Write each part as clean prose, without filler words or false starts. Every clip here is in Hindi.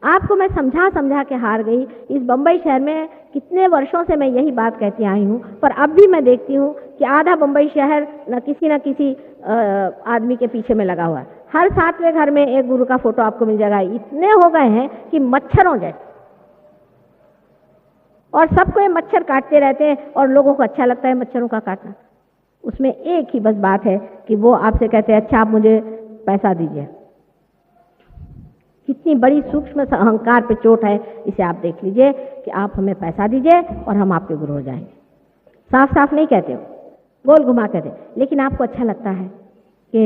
आपको मैं समझा समझा के हार गई। इस बम्बई शहर में कितने वर्षों से मैं यही बात कहती आई हूँ, पर अब भी मैं देखती हूँ कि आधा बम्बई शहर न किसी आदमी के पीछे में लगा हुआ है। हर 7वें घर में एक गुरु का फोटो आपको मिल जाएगा। इतने हो गए हैं कि मच्छरों जैसे, और सबको ये मच्छर काटते रहते हैं और लोगों को अच्छा लगता है मच्छरों का काटना। उसमें एक ही बस बात है कि वो आपसे कहते हैं अच्छा आप मुझे पैसा दीजिए। कितनी बड़ी सूक्ष्म अहंकार पे चोट है, इसे आप देख लीजिए कि आप हमें पैसा दीजिए और हम आपके गुरु हो जाएंगे। साफ साफ नहीं कहते हो, गोल घुमा कहते, लेकिन आपको अच्छा लगता है कि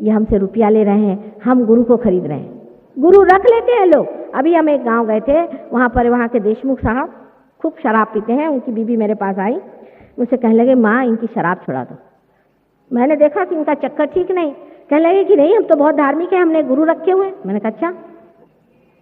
ये हमसे रुपया ले रहे हैं, हम गुरु को खरीद रहे हैं। गुरु रख लेते हैं लोग। अभी हम एक गांव गए थे, वहाँ के देशमुख साहब खूब शराब पीते हैं। उनकी बीवी मेरे पास आई, मुझसे कहने लगे माँ इनकी शराब छुड़ा दो। मैंने देखा कि इनका चक्कर ठीक नहीं। कहने लगे कि नहीं हम तो बहुत धार्मिक हैं, हमने गुरु रखे हुए। मैंने कहा अच्छा,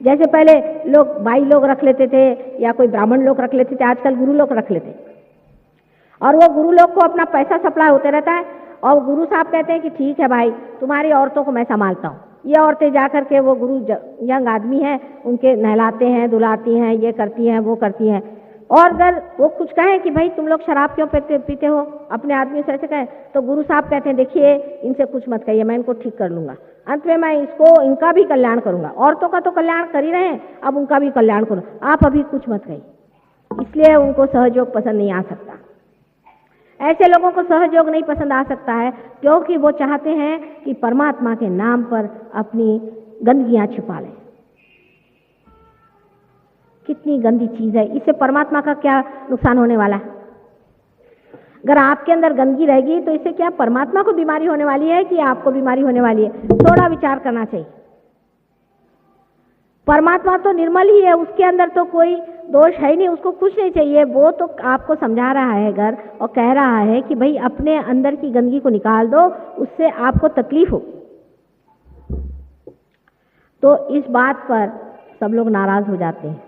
जैसे पहले लोग बाई लोग रख लेते थे या कोई ब्राह्मण लोग रख लेते थे, आजकल गुरु लोग रख लेते हैं। और वो गुरु लोग को अपना पैसा सप्लाई होते रहता है और गुरु साहब कहते हैं कि ठीक है भाई तुम्हारी औरतों को मैं संभालता हूँ। ये औरतें जा करके वो गुरु यंग आदमी हैं उनके नहलाते हैं, दुलाती हैं, ये करती हैं, वो करती हैं। और अगर वो कुछ कहें कि भाई तुम लोग शराब क्यों पीते हो, अपने आदमी से ऐसे कहें, तो गुरु साहब कहते हैं देखिए इनसे कुछ मत कहिए, मैं इनको ठीक कर लूँगा। अंत में मैं इनका भी कल्याण करूँगा। औरतों का तो कल्याण कर ही रहे हैं, अब उनका भी कल्याण करूँ। आप अभी कुछ मत कहिए। इसलिए उनको सहयोग पसंद नहीं आ सकता। ऐसे लोगों को सहयोग नहीं पसंद आ सकता है क्योंकि वो चाहते हैं कि परमात्मा के नाम पर अपनी गंदगियां छिपा लें। कितनी गंदी चीज है, इससे परमात्मा का क्या नुकसान होने वाला है? अगर आपके अंदर गंदगी रहेगी तो इससे क्या परमात्मा को बीमारी होने वाली है कि आपको बीमारी होने वाली है? थोड़ा विचार करना चाहिए। परमात्मा तो निर्मल ही है, उसके अंदर तो कोई दोष है ही नहीं, उसको कुछ नहीं चाहिए। वो तो आपको समझा रहा है घर और कह रहा है कि भाई अपने अंदर की गंदगी को निकाल दो, उससे आपको तकलीफ हो। तो इस बात पर सब लोग नाराज हो जाते हैं।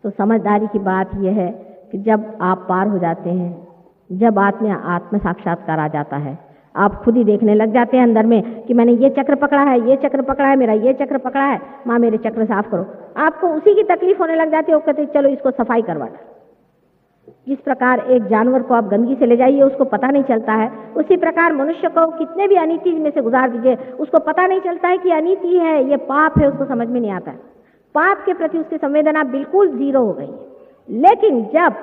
तो समझदारी की बात यह है कि जब आप पार हो जाते हैं, जब आत्म साक्षात्कार आ जाता है, आप खुद ही देखने लग जाते हैं अंदर में कि मैंने ये चक्र पकड़ा है, ये चक्र पकड़ा है, मेरा ये चक्र पकड़ा है, माँ मेरे चक्र साफ करो। आपको उसी की तकलीफ होने लग जाती है। वो कहते चलो इसको सफाई करवा दो। जिस प्रकार एक जानवर को आप गंदगी से ले जाइए उसको पता नहीं चलता है, उसी प्रकार मनुष्य को कितने भी अनीति में से गुजार दीजिए उसको पता नहीं चलता है कि अनीति है, ये पाप है, उसको समझ में नहीं आता है। पाप के प्रति उसकी संवेदना बिल्कुल जीरो हो गई है। लेकिन जब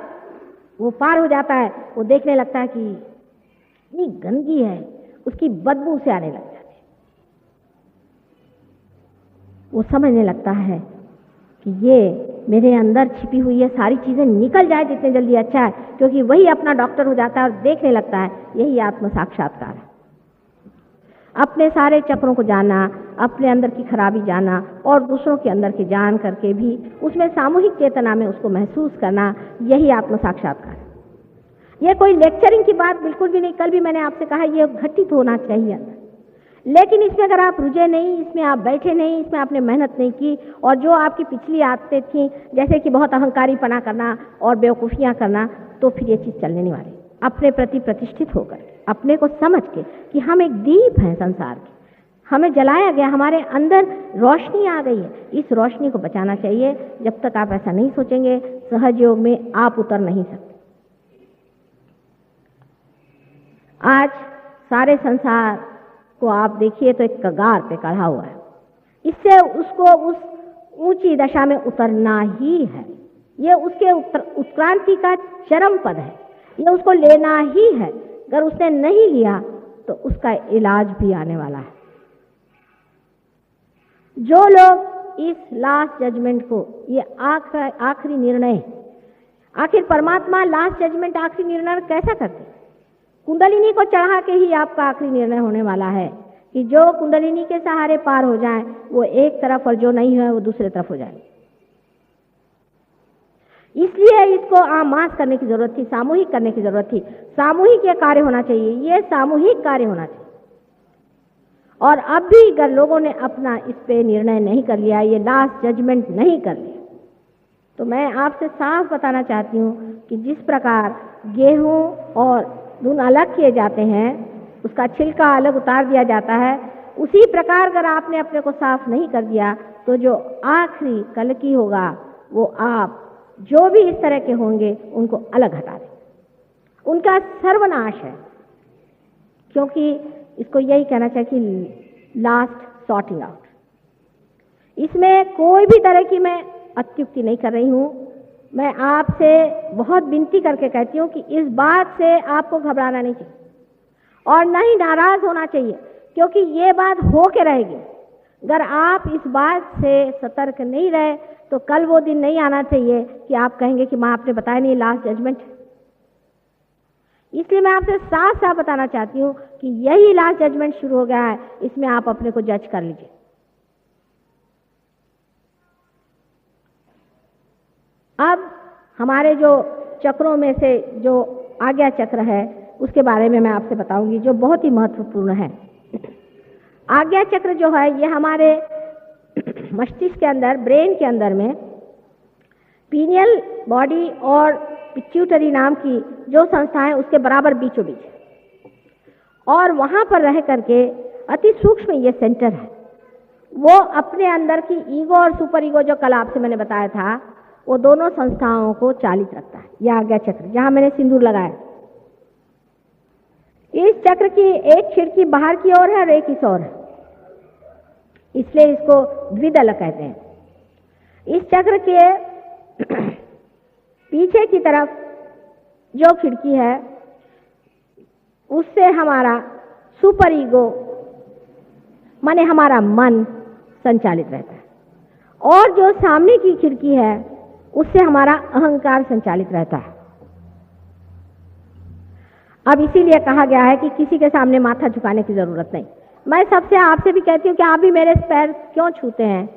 वो पार हो जाता है वो देखने लगता है कि इतनी गंदगी है, उसकी बदबू से आने लग जाती है। वो समझने लगता है कि ये मेरे अंदर छिपी हुई है, सारी चीजें निकल जाए जितने जल्दी अच्छा है, क्योंकि वही अपना डॉक्टर हो जाता है और देखने लगता है यही आत्म साक्षात्कार है। अपने सारे चक्रों को जाना, अपने अंदर की खराबी जाना और दूसरों के अंदर की जान करके भी उसमें सामूहिक चेतना में उसको महसूस करना, यही आत्म साक्षात्कार है। ये कोई लेक्चरिंग की बात बिल्कुल भी नहीं। कल भी मैंने आपसे कहा ये घटित होना चाहिए अंदर, लेकिन इसमें अगर आप रुझे नहीं, इसमें आप बैठे नहीं, इसमें आपने मेहनत नहीं की और जो आपकी पिछली आदतें थी जैसे कि बहुत अहंकारीपना करना और बेवकूफ़ियाँ करना, तो फिर ये चीज़ चलने नहीं वाली। अपने प्रति प्रतिष्ठित होकर, अपने को समझ के कि हम एक दीप हैं संसार के, हमें जलाया गया, हमारे अंदर रोशनी आ गई है, इस रोशनी को बचाना चाहिए। जब तक आप ऐसा नहीं सोचेंगे सहज योग में आप उतर नहीं सकते। आज सारे संसार को आप देखिए तो एक कगार पे खड़ा हुआ है, इससे उसको उस ऊंची दशा में उतरना ही है। ये उसके उत्क्रांति का चरम पद है, ये उसको लेना ही है। अगर उसने नहीं लिया तो उसका इलाज भी आने वाला है। जो लोग इस लास्ट जजमेंट को, ये आखिरी निर्णय, आखिर परमात्मा लास्ट जजमेंट आखिरी निर्णय कैसा करते? कुंडलिनी को चढ़ा के ही आपका आखिरी निर्णय होने वाला है कि जो कुंडलिनी के सहारे पार हो जाए वो एक तरफ और जो नहीं है वो दूसरे तरफ हो जाए। इसलिए इसको आमास करने की जरूरत थी, सामूहिक करने की जरूरत थी। सामूहिक ये कार्य होना चाहिए, ये सामूहिक कार्य होना चाहिए। और अब भी अगर लोगों ने अपना इस पे निर्णय नहीं कर लिया, ये लास्ट जजमेंट नहीं कर लिया, तो मैं आपसे साफ बताना चाहती हूँ कि जिस प्रकार गेहूं और धुन अलग किए जाते हैं, उसका छिलका अलग उतार दिया जाता है, उसी प्रकार अगर आपने अपने को साफ नहीं कर दिया तो जो आखिरी कल की होगा वो आप जो भी इस तरह के होंगे उनको अलग हटा दें, उनका सर्वनाश है। क्योंकि इसको यही कहना चाहिए कि लास्ट सॉर्टिंग आउट। इसमें कोई भी तरह की मैं अत्युक्ति नहीं कर रही हूं। मैं आपसे बहुत विनती करके कहती हूं कि इस बात से आपको घबराना नहीं चाहिए और न ही नाराज होना चाहिए, क्योंकि ये बात हो के रहेगी। अगर आप इस बात से सतर्क नहीं रहे तो कल वो दिन नहीं आना चाहिए कि आप कहेंगे कि माँ आपने बताया नहीं लास्ट जजमेंट। इसलिए मैं आपसे साफ साफ बताना चाहती हूँ कि यही लास्ट जजमेंट शुरू हो गया है, इसमें आप अपने को जज कर लीजिए। अब हमारे जो चक्रों में से जो आज्ञा चक्र है उसके बारे में मैं आपसे बताऊंगी, जो बहुत ही महत्वपूर्ण है। आज्ञा चक्र जो है ये हमारे मस्तिष्क के अंदर, ब्रेन के अंदर में पीनियल बॉडी और पिट्यूटरी नाम की जो संस्था है उसके बराबर बीचों बीच है, और वहां पर रह करके अति सूक्ष्म ये सेंटर है। वो अपने अंदर की ईगो और सुपर ईगो, जो कल आपसे मैंने बताया था, वो दोनों संस्थाओं को चालित रखता है। यह आज्ञा चक्र जहां मैंने सिंदूर लगाया, इस चक्र की एक खिड़की बाहर की ओर है और एक इस ओर है, इसलिए इसको द्विदल कहते हैं। इस चक्र के पीछे की तरफ जो खिड़की है उससे हमारा सुपर ईगो माने हमारा मन संचालित रहता है, और जो सामने की खिड़की है उससे हमारा अहंकार संचालित रहता है। अब इसीलिए कहा गया है कि किसी के सामने माथा झुकाने की जरूरत नहीं। मैं सबसे आपसे भी कहती हूँ कि आप भी मेरे पैर क्यों छूते हैं?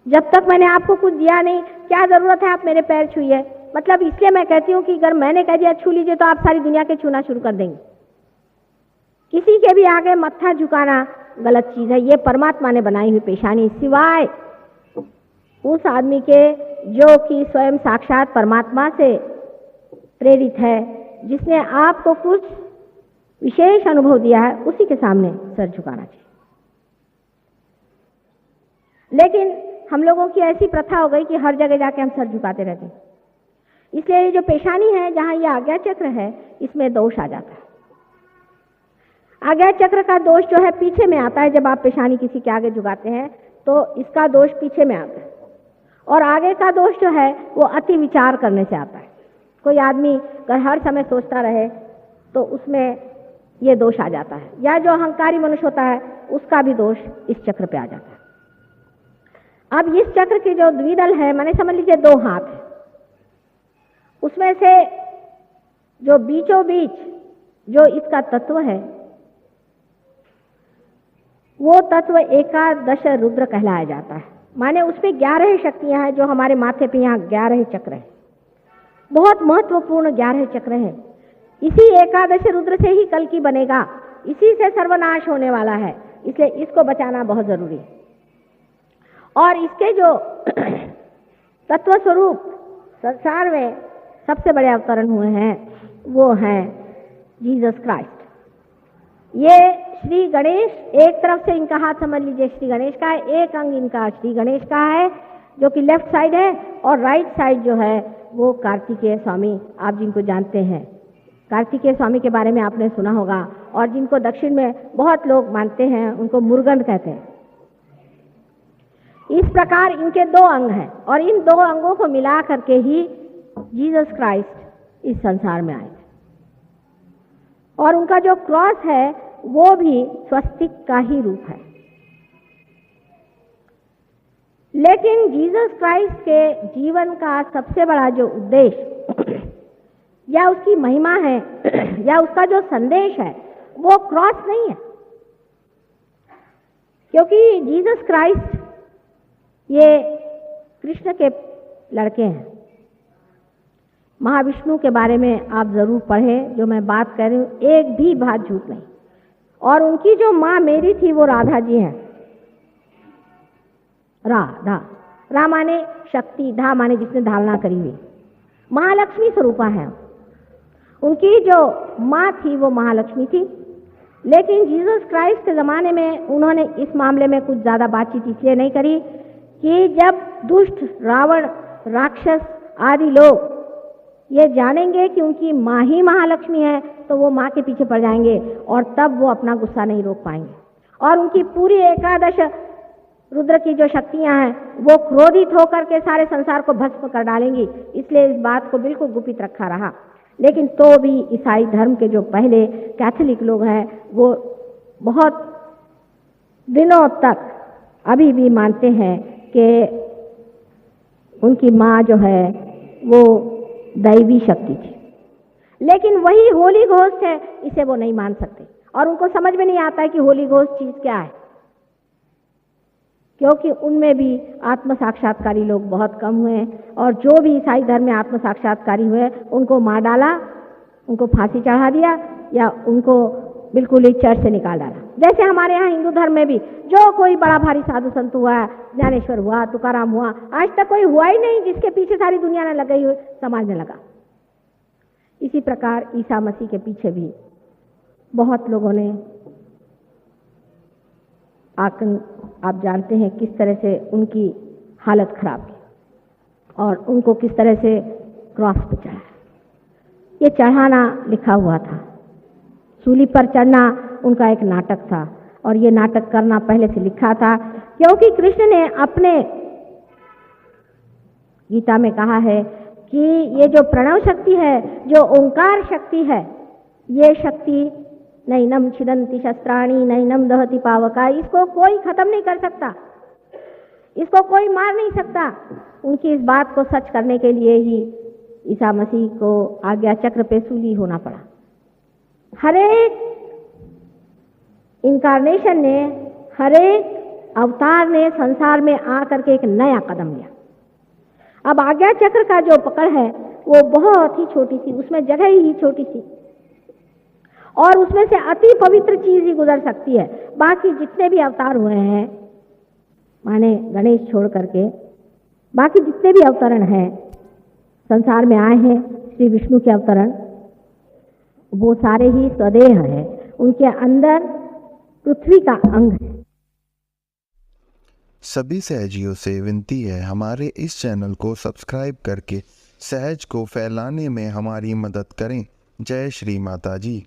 जब तक मैंने आपको कुछ दिया नहीं, क्या जरूरत है आप मेरे पैर छूइए? मतलब इसलिए मैं कहती हूँ कि अगर मैंने कह दिया छू लीजिए तो आप सारी दुनिया के छूना शुरू कर देंगे। किसी के भी आगे मत्था झुकाना गलत चीज है। ये परमात्मा ने बनाई हुई पेशानी, सिवाय उस आदमी के जो कि स्वयं साक्षात परमात्मा से प्रेरित है, जिसने आपको कुछ विशेष अनुभव दिया है, उसी के सामने सर झुकाना चाहिए। लेकिन हम लोगों की ऐसी प्रथा हो गई कि हर जगह जाके हम सर झुकाते रहते हैं। इसलिए ये जो पेशानी है, जहां ये आज्ञा चक्र है, इसमें दोष आ जाता है। आज्ञा चक्र का दोष जो है पीछे में आता है। जब आप पेशानी किसी के आगे झुकाते हैं तो इसका दोष पीछे में आता है, और आगे का दोष जो है वो अति विचार करने से आता है। कोई आदमी अगर हर समय सोचता रहे तो उसमें ये दोष आ जाता है, या जो अहंकारी मनुष्य होता है उसका भी दोष इस चक्र पे आ जाता है। अब इस चक्र के जो द्विदल है, माने समझ लीजिए दो हाथ है, उसमें से जो बीचों बीच जो इसका तत्व है वो तत्व एकादश रुद्र कहलाया जाता है। माने उसमें 11 शक्तियां हैं, जो हमारे माथे पे यहाँ 11 चक्र है। बहुत महत्वपूर्ण 11 चक्र है। इसी एकादश रुद्र से ही कल की बनेगा, इसी से सर्वनाश होने वाला है, इसलिए इसको बचाना बहुत जरूरी है। और इसके जो तत्व स्वरूप संसार में सबसे बड़े अवतरण हुए हैं वो हैं जीसस क्राइस्ट। ये श्री गणेश, एक तरफ से इनका हाथ समझ लीजिए श्री गणेश का है, एक अंग इनका श्री गणेश का है जो कि लेफ्ट साइड है, और राइट साइड जो है वो कार्तिकेय स्वामी, आप जिनको जानते हैं। कार्तिकेय स्वामी के बारे में आपने सुना होगा, और जिनको दक्षिण में बहुत लोग मानते हैं उनको मुर्गन कहते हैं। इस प्रकार इनके 2 अंग हैं, और इन 2 अंगों को मिला करके ही जीसस क्राइस्ट इस संसार में आए। और उनका जो क्रॉस है वो भी स्वस्तिक का ही रूप है। लेकिन जीसस क्राइस्ट के जीवन का सबसे बड़ा जो उद्देश्य या उसकी महिमा है या उसका जो संदेश है वो क्रॉस नहीं है, क्योंकि जीसस क्राइस्ट ये कृष्ण के लड़के हैं। महाविष्णु के बारे में आप जरूर पढ़ें, जो मैं बात कर रही हूँ एक भी बात झूठ नहीं। और उनकी जो माँ मेरी थी वो राधा जी हैं। रा माने शक्ति, धा माने जिसने धारणा करी हुई, महालक्ष्मी स्वरूपा है। उनकी जो माँ थी वो महालक्ष्मी थी, लेकिन जीसस क्राइस्ट के ज़माने में उन्होंने इस मामले में कुछ ज़्यादा बातचीत इसलिए नहीं करी कि जब दुष्ट रावण, राक्षस आदि लोग ये जानेंगे कि उनकी माँ ही महालक्ष्मी है तो वो माँ के पीछे पड़ जाएंगे और तब वो अपना गुस्सा नहीं रोक पाएंगे और उनकी पूरी एकादश रुद्र की जो शक्तियां हैं वो क्रोधित होकर के सारे संसार को भस्म कर डालेंगी। इसलिए इस बात को बिल्कुल गुपित रखा रहा। लेकिन तो भी ईसाई धर्म के जो पहले कैथोलिक लोग हैं वो बहुत दिनों तक अभी भी मानते हैं कि उनकी माँ जो है वो दैवी शक्ति थी। लेकिन वही होली घोस्ट है, इसे वो नहीं मान सकते और उनको समझ में नहीं आता है कि होली घोस्ट चीज क्या है, क्योंकि उनमें भी आत्म साक्षात्कारी लोग बहुत कम हुए और जो भी ईसाई धर्म में आत्म साक्षात्कारी हुए उनको मार डाला, उनको फांसी चढ़ा दिया या उनको बिल्कुल ही चर्च से निकाल डाला। जैसे हमारे यहाँ हिंदू धर्म में भी जो कोई बड़ा भारी साधु संत हुआ, ज्ञानेश्वर हुआ, तुकाराम हुआ, आज तक कोई हुआ ही नहीं जिसके पीछे सारी दुनिया ने लगी हुई समाज में लगा। इसी प्रकार ईसा मसीह के पीछे भी बहुत लोगों ने आप जानते हैं किस तरह से उनकी हालत खराब की और उनको किस तरह से क्रॉस पर चढ़ाया। ये चढ़ाना लिखा हुआ था, सूली पर चढ़ना उनका एक नाटक था और ये नाटक करना पहले से लिखा था, क्योंकि कृष्ण ने अपने गीता में कहा है कि ये जो प्रणव शक्ति है, जो ओंकार शक्ति है, ये शक्ति नैनम छिदन्ति शस्त्राणि नैनम दहति पावका, इसको कोई खत्म नहीं कर सकता, इसको कोई मार नहीं सकता। उनकी इस बात को सच करने के लिए ही ईसा मसीह को आज्ञा चक्र पे सूली होना पड़ा। हरेक इनकारनेशन ने, हरेक अवतार ने संसार में आकर के एक नया कदम लिया। अब आज्ञा चक्र का जो पकड़ है वो बहुत ही छोटी सी, उसमें जगह ही छोटी सी और उसमें से अति पवित्र चीज ही गुजर सकती है। बाकी जितने भी अवतार हुए हैं, माने गणेश छोड़ करके बाकी जितने भी अवतरण हैं संसार में आए हैं, श्री विष्णु के अवतरण, वो सारे ही स्वदेह हैं, उनके अंदर पृथ्वी का अंग है। सभी सहजियों से विनती है, हमारे इस चैनल को सब्सक्राइब करके सहज को फैलाने में हमारी मदद करें। जय श्री माता जी।